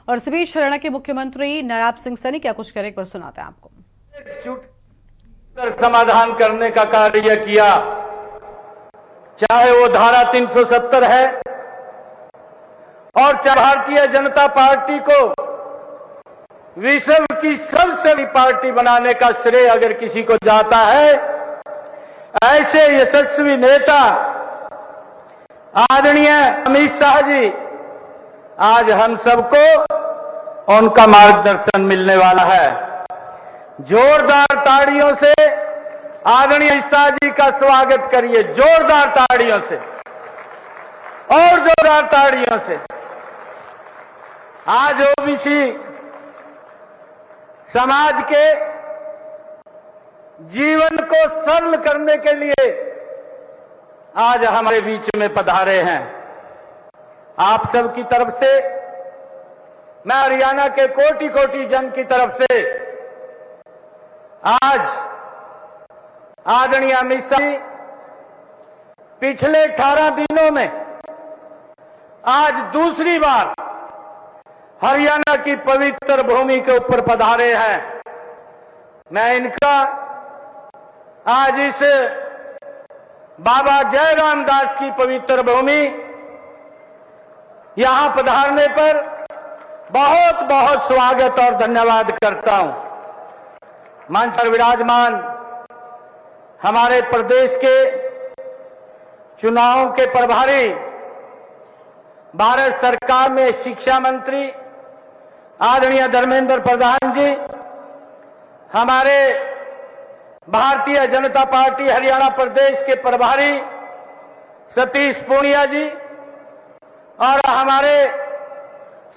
और इस बीच हरियाणा के मुख्यमंत्री नायब सिंह सैनी क्या कुछ करें, एक बार सुनाते हैं आपको। समाधान करने का कार्य किया, चाहे वो धारा 370 है और चाहे भारतीय जनता पार्टी को विश्व की सबसे बड़ी पार्टी बनाने का श्रेय अगर किसी को जाता है, ऐसे यशस्वी नेता आदरणीय अमित शाह जी, आज हम सबको उनका मार्गदर्शन मिलने वाला है। जोरदार ताड़ियों से आदरणीय अमित शाह जी का स्वागत करिए, जोरदार ताड़ियों से और जोरदार ताड़ियों से। आज ओबीसी समाज के जीवन को सरल करने के लिए आज हमारे बीच में पधारे हैं। आप सब की तरफ से, मैं हरियाणा के कोटि कोटि जन की तरफ से आज आदरणीय अमित शाह जी पिछले 18 दिनों में आज दूसरी बार हरियाणा की पवित्र भूमि के ऊपर पधारे हैं। मैं इनका आज इस बाबा जयराम दास की पवित्र भूमि यहां पधारने पर बहुत बहुत स्वागत और धन्यवाद करता हूं। मंच पर विराजमान हमारे प्रदेश के चुनावों के प्रभारी, भारत सरकार में शिक्षा मंत्री आदरणीय धर्मेंद्र प्रधान जी, हमारे भारतीय जनता पार्टी हरियाणा प्रदेश के प्रभारी सतीश पूनिया जी और हमारे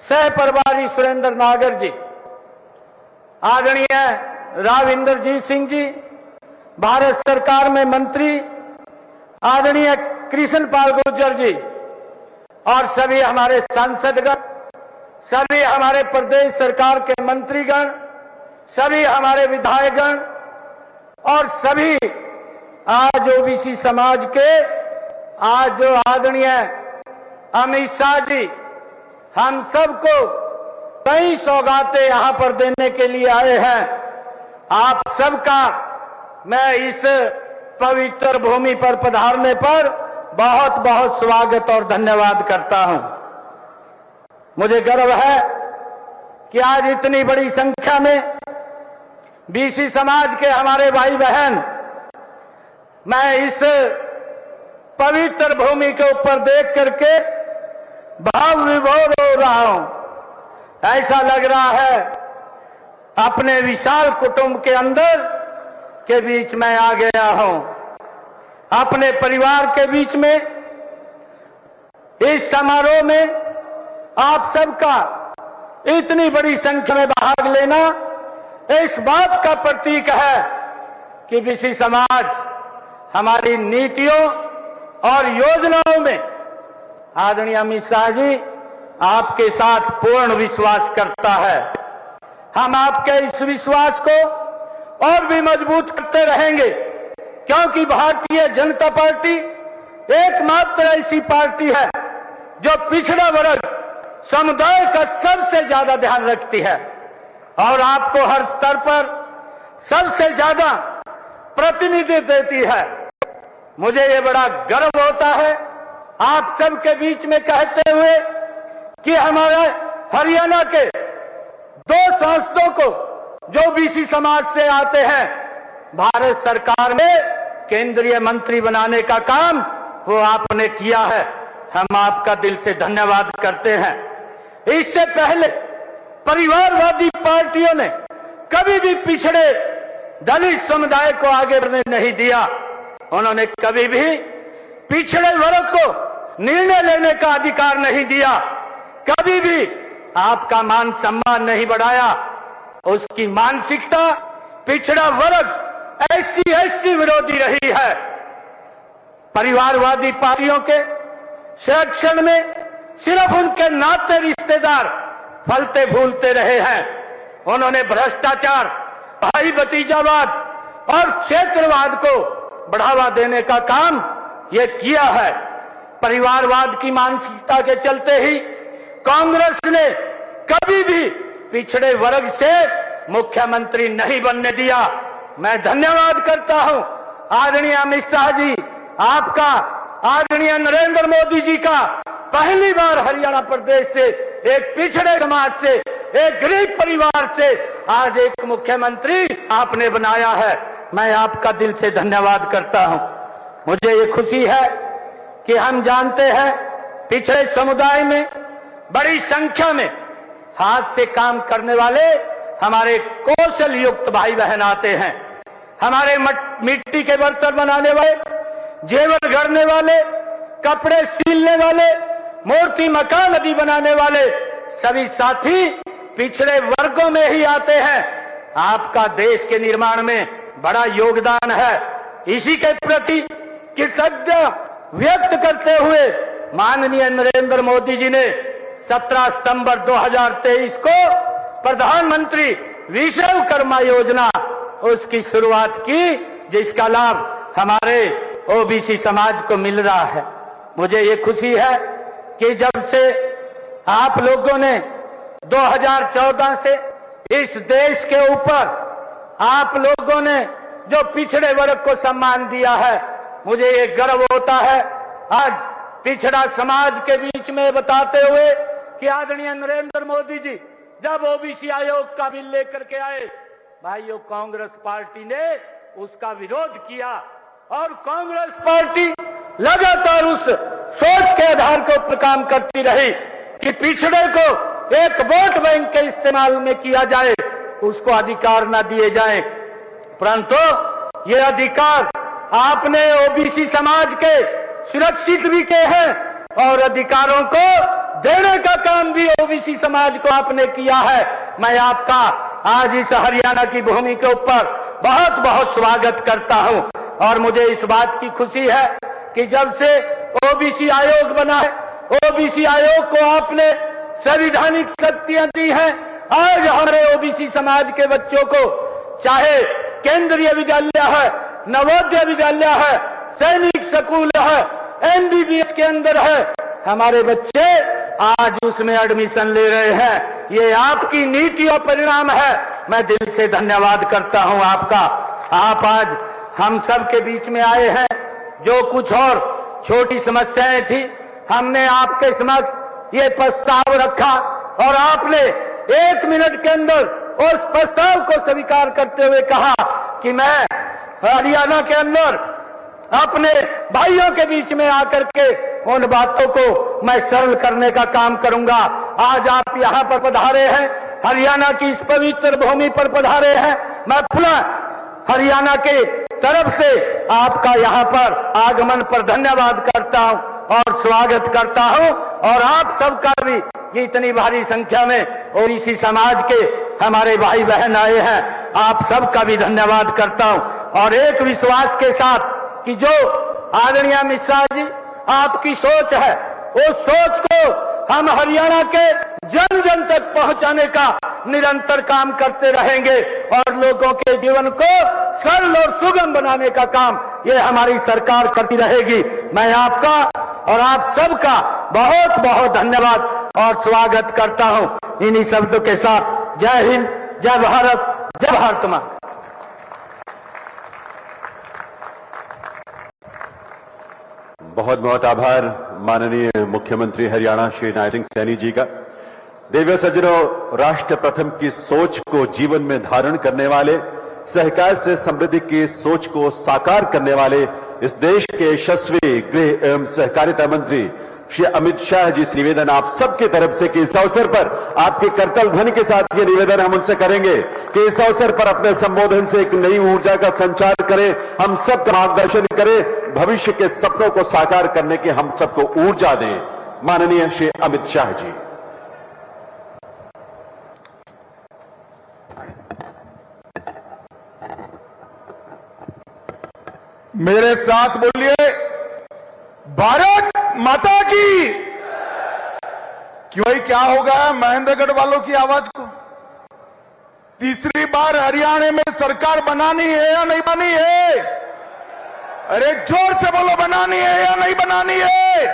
सह प्रभारी सुरेंद्र नागर जी, आदरणीय राव इंद्रजीत सिंह जी, भारत सरकार में मंत्री आदरणीय कृष्ण पाल गुर्जर जी और सभी हमारे सांसदगण, सभी हमारे प्रदेश सरकार के मंत्रीगण, सभी हमारे विधायकगण और सभी आज ओबीसी समाज के आज जो आदरणीय अमित शाह जी हम सबको कई सौगातें यहां पर देने के लिए आए हैं। आप सबका मैं इस पवित्र भूमि पर पधारने पर बहुत बहुत स्वागत और धन्यवाद करता हूं। मुझे गर्व है कि आज इतनी बड़ी संख्या में बीसी समाज के हमारे भाई बहन, मैं इस पवित्र भूमि के ऊपर देख करके भाव विभोर हो रहा हूं। ऐसा लग रहा है अपने विशाल कुटुंब के अंदर के बीच में आ गया हूं, अपने परिवार के बीच में। इस समारोह में आप सबका इतनी बड़ी संख्या में भाग लेना इस बात का प्रतीक है कि बीसी समाज हमारी नीतियों और योजनाओं में आदरणीय अमित शाह जी आपके साथ पूर्ण विश्वास करता है। हम आपके इस विश्वास को और भी मजबूत करते रहेंगे, क्योंकि भारतीय जनता पार्टी एकमात्र ऐसी पार्टी है जो पिछड़ा वर्ग समुदाय का सबसे ज्यादा ध्यान रखती है और आपको हर स्तर पर सबसे ज्यादा प्रतिनिधित्व देती है। मुझे ये बड़ा गर्व होता है आप सबके बीच में कहते हुए कि हमारे हरियाणा के 2 सांसदों को जो बीसी समाज से आते हैं, भारत सरकार में केंद्रीय मंत्री बनाने का काम वो आपने किया है। हम आपका दिल से धन्यवाद करते हैं। इससे पहले परिवारवादी पार्टियों ने कभी भी पिछड़े दलित समुदाय को आगे बढ़ने नहीं दिया। उन्होंने कभी भी पिछड़े वर्ग को निर्णय लेने का अधिकार नहीं दिया, कभी भी आपका मान सम्मान नहीं बढ़ाया। उसकी मानसिकता पिछड़ा वर्ग एससी विरोधी रही है। परिवारवादी पार्टियों के संरक्षण में सिर्फ उनके नाते रिश्तेदार फलते फूलते रहे हैं। उन्होंने भ्रष्टाचार, भाई भतीजावाद और क्षेत्रवाद को बढ़ावा देने का काम ये किया है। परिवारवाद की मानसिकता के चलते ही कांग्रेस ने कभी भी पिछड़े वर्ग से मुख्यमंत्री नहीं बनने दिया। मैं धन्यवाद करता हूं आदरणीय अमित शाह जी आपका, आदरणीय नरेंद्र मोदी जी का। पहली बार हरियाणा प्रदेश से, एक पिछड़े समाज से, एक गरीब परिवार से आज एक मुख्यमंत्री आपने बनाया है। मैं आपका दिल से धन्यवाद करता हूं। मुझे ये खुशी है कि हम जानते हैं पिछड़े समुदाय में बड़ी संख्या में हाथ से काम करने वाले हमारे कौशल युक्त भाई बहन आते हैं। हमारे मिट्टी के बर्तन बनाने वाले, जेवर गढ़ने वाले, कपड़े सीलने वाले, मूर्ति मकान आदि बनाने वाले सभी साथी पिछड़े वर्गों में ही आते हैं। आपका देश के निर्माण में बड़ा योगदान है। इसी के प्रति कृतज्ञता व्यक्त करते हुए माननीय नरेंद्र मोदी जी ने 17 सितंबर 2023 को प्रधानमंत्री विश्वकर्मा योजना उसकी शुरुआत की, जिसका लाभ हमारे ओबीसी समाज को मिल रहा है। मुझे ये खुशी है कि जब से आप लोगों ने 2014 से इस देश के ऊपर आप लोगों ने जो पिछड़े वर्ग को सम्मान दिया है, मुझे ये गर्व होता है आज पिछड़ा समाज के बीच में बताते हुए कि आदरणीय नरेंद्र मोदी जी जब ओबीसी आयोग का बिल लेकर के आए, भाइयों कांग्रेस पार्टी ने उसका विरोध किया और कांग्रेस पार्टी लगातार उस सोच के आधार के ऊपर काम करती रही कि पिछड़े को एक वोट बैंक के इस्तेमाल में किया जाए, उसको अधिकार न दिए जाए। परंतु ये अधिकार आपने ओबीसी समाज के सुरक्षित भी किए हैं और अधिकारों को देने का काम भी ओबीसी समाज को आपने किया है। मैं आपका आज इस हरियाणा की भूमि के ऊपर बहुत बहुत स्वागत करता हूं और मुझे इस बात की खुशी है कि जब से ओबीसी आयोग बना है, ओबीसी आयोग को आपने संवैधानिक शक्तियां दी हैं। आज हमारे ओबीसी समाज के बच्चों को चाहे केंद्रीय विद्यालय है, नवोदय विद्यालय है, सैनिक स्कूल है, एमबीबीएस के अंदर है, हमारे बच्चे आज उसमें एडमिशन ले रहे हैं। ये आपकी नीति और परिणाम है। मैं दिल से धन्यवाद करता हूं आपका। आप आज हम सब के बीच में आए हैं। जो कुछ और छोटी समस्याएं थी, हमने आपके समक्ष ये प्रस्ताव रखा और आपने 1 मिनट के अंदर उस प्रस्ताव को स्वीकार करते हुए कहा कि मैं हरियाणा के अंदर अपने भाइयों के बीच में आकर के उन बातों को मैं सरल करने का काम करूंगा। आज आप यहां पर पधारे हैं, हरियाणा की इस पवित्र भूमि पर पधारे हैं। मैं पुनः हरियाणा के तरफ से आपका यहां पर आगमन पर धन्यवाद करता हूं और स्वागत करता हूं और आप सबका भी ये इतनी भारी संख्या में ओबीसी समाज के हमारे भाई बहन आए हैं, आप सबका भी धन्यवाद करता हूं और एक विश्वास के साथ कि जो आदरणीय अमित शाह जी आपकी सोच है, उस सोच को हम हरियाणा के जन जन तक पहुंचाने का निरंतर काम करते रहेंगे और लोगों के जीवन को सरल और सुगम बनाने का काम ये हमारी सरकार करती रहेगी। मैं आपका और आप सबका बहुत बहुत धन्यवाद और स्वागत करता हूं। इन्हीं शब्दों के साथ जय हिंद, जय भारत, जय भारत मां। बहुत बहुत आभार माननीय मुख्यमंत्री हरियाणा श्री नायब सिंह सैनी जी का। देवियों सज्जनों, राष्ट्र प्रथम की सोच को जीवन में धारण करने वाले, सहकार से समृद्धि की सोच को साकार करने वाले इस देश के यशस्वी गृह एवं सहकारिता मंत्री श्री अमित शाह जी से निवेदन आप सबकी तरफ से कि इस अवसर पर आपके करतल ध्वनि के साथ ये निवेदन हम उनसे करेंगे कि इस अवसर पर अपने संबोधन से एक नई ऊर्जा का संचार करें, हम सबका मार्गदर्शन करें, भविष्य के सपनों को साकार करने की हम सबको ऊर्जा दें। माननीय श्री अमित शाह जी। मेरे साथ बोलिए, भारत माता की। क्यों क्या होगा महेंद्रगढ़ वालों की आवाज को? तीसरी बार हरियाणा में सरकार बनानी है या नहीं बनानी है? अरे जोर से बोलो, बनानी है या नहीं बनानी है?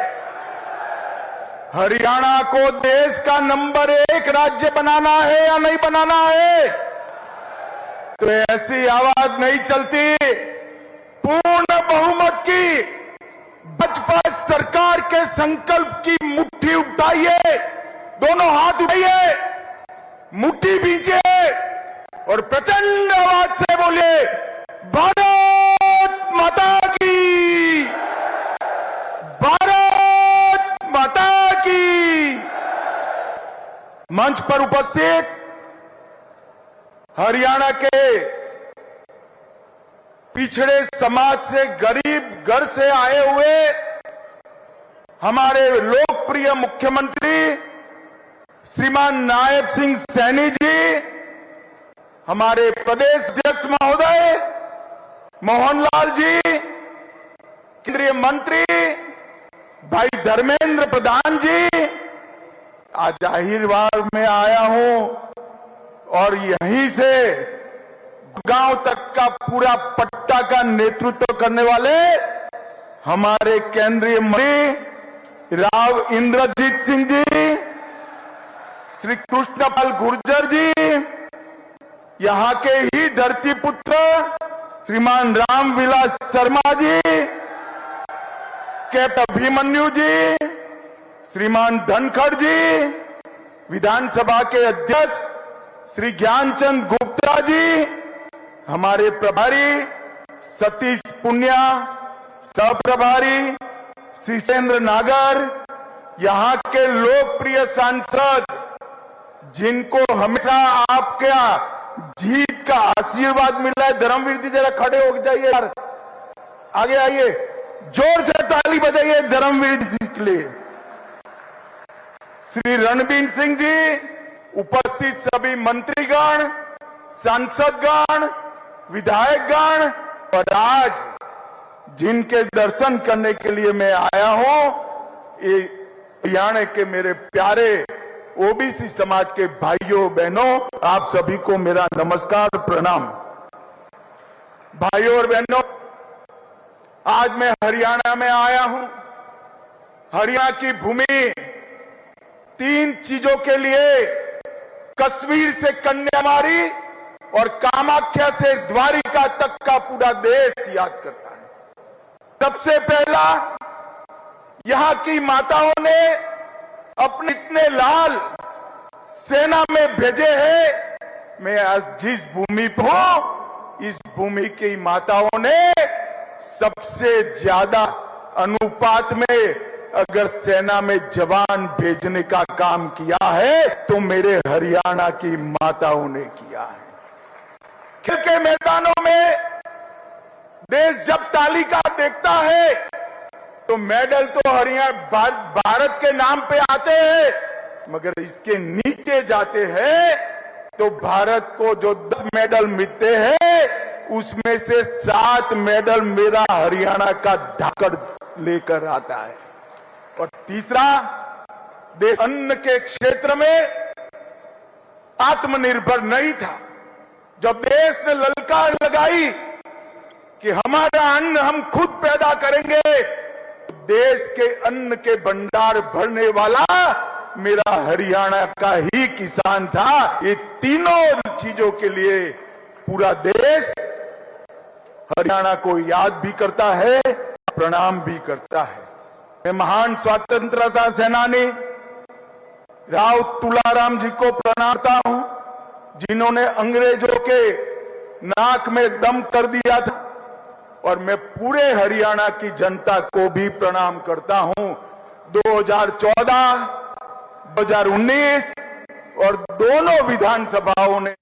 हरियाणा को देश का नंबर 1 राज्य बनाना है या नहीं बनाना है? तो ऐसी आवाज नहीं चलती। पूर्ण बहुमत की भाजपा सरकार के संकल्प की मुट्ठी उठाइए, दोनों हाथ उठाइए, मुट्ठी भींचिए और प्रचंड आवाज से बोलिए, भारत माता की, भारत माता की। मंच पर उपस्थित हरियाणा के पिछड़े समाज से, गरीब घर से आए हुए हमारे लोकप्रिय मुख्यमंत्री श्रीमान नायब सिंह सैनी जी, हमारे प्रदेश अध्यक्ष महोदय मोहनलाल जी, केंद्रीय मंत्री भाई धर्मेंद्र प्रधान जी, आज जाहिरवार में आया हूं और यहीं से गांव तक का पूरा पट्टा का नेतृत्व करने वाले हमारे केंद्रीय मंत्री राव इंद्रजीत सिंह जी, श्री कृष्णपाल गुर्जर जी, यहां के ही धरती पुत्र श्रीमान रामविलास शर्मा जी, कैप्टन अभिमन्यु जी, श्रीमान धनखड़ जी, विधानसभा के अध्यक्ष श्री ज्ञानचंद गुप्ता जी, हमारे प्रभारी सतीश पुनिया, सहप्रभारी शिशेंद्र नागर, यहां के लोकप्रिय सांसद जिनको हमेशा आपके जीत का आशीर्वाद मिला है, धर्मवीर जी जरा खड़े हो जाइए यार, आगे आइए, जोर से ताली बजाइए धर्मवीर जी के लिए। श्री रणबीर सिंह जी, उपस्थित सभी मंत्रीगण, सांसदगण, विधायकगण और आज जिनके दर्शन करने के लिए मैं आया हूं, ये हरियाणा के मेरे प्यारे ओबीसी समाज के भाइयों बहनों, आप सभी को मेरा नमस्कार प्रणाम। भाइयों और बहनों, आज मैं हरियाणा में आया हूं। हरियाणा की भूमि 3 चीजों के लिए, कश्मीर से कन्याकुमारी और कामाख्या से द्वारिका तक का पूरा देश याद करता है। सबसे पहला, यहां की माताओं ने अपने इतने लाल सेना में भेजे हैं। मैं आज जिस भूमि पर हूं, इस भूमि की माताओं ने सबसे ज्यादा अनुपात में अगर सेना में जवान भेजने का काम किया है तो मेरे हरियाणा की माताओं ने किया है। खेल के मैदानों में देश जब तालिका देखता है तो मेडल तो हरियाणा भारत के नाम पे आते हैं, मगर इसके नीचे जाते हैं तो भारत को जो 10 मेडल मिलते हैं उसमें से 7 मेडल मेरा हरियाणा का धाकड़ लेकर आता है। और तीसरा, देश अन्न के क्षेत्र में आत्मनिर्भर नहीं था। जब देश ने ललकार लगाई कि हमारा अन्न हम खुद पैदा करेंगे, देश के अन्न के भंडार भरने वाला मेरा हरियाणा का ही किसान था। ये तीनों चीजों के लिए पूरा देश हरियाणा को याद भी करता है, प्रणाम भी करता है। मैं महान स्वतंत्रता सेनानी राव तुलाराम जी को प्रणाम करता हूं, जिन्होंने अंग्रेजों के नाक में दम कर दिया था, और मैं पूरे हरियाणा की जनता को भी प्रणाम करता हूं। 2014, 2019 और दोनों विधानसभाओं ने